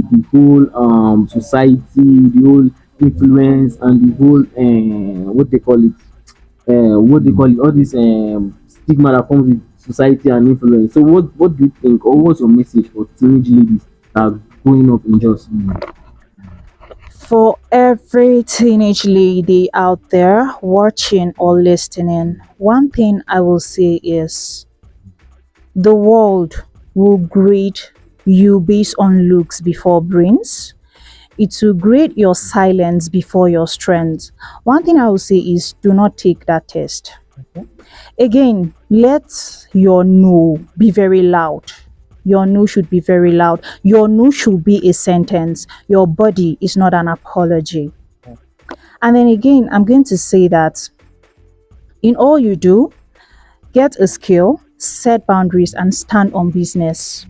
the whole society, the whole influence, and the whole what they call it, all this stigma that comes with society and influence. So what do you think, or what's your message for teenage ladies that are growing up in just For every teenage lady out there watching or listening, one thing I will say is the world will grade you based on looks before brains. It will grade your silence before your strength. One thing I will say is do not take that test. Again, let your no be very loud. Your no should be very loud. Your no should be a sentence. Your body is not an apology. And then again, I'm going to say that in all you do, get a skill, set boundaries, and stand on business.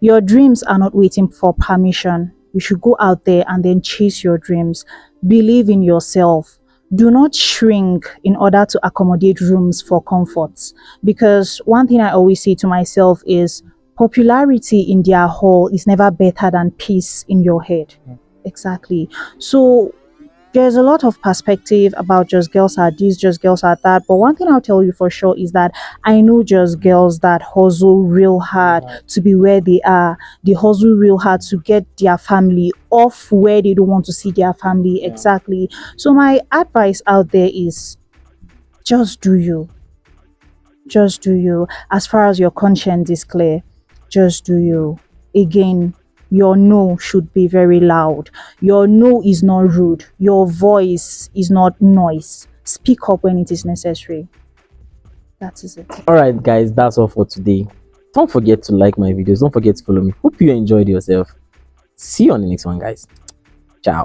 Your dreams are not waiting for permission. You should go out there and then chase your dreams. Believe in yourself. Do not shrink in order to accommodate rooms for comfort. Because one thing I always say to myself is popularity in their hall is never better than peace in your head. Exactly. So there's a lot of perspective about just girls are this, just girls are that. But one thing I'll tell you for sure is that I know just girls that hustle real hard to be where they are. They hustle real hard to get their family off where they don't want to see their family. Exactly. So my advice out there is just do you. Just do you. As far as your conscience is clear, just do you. Again, your no should be very loud. Your no is not rude. Your voice is not noise. Speak up when it is necessary. That is it. All right, guys, that's all for today. Don't forget to like my videos. Don't forget to follow me. Hope you enjoyed yourself. See you on the next one, guys. Ciao.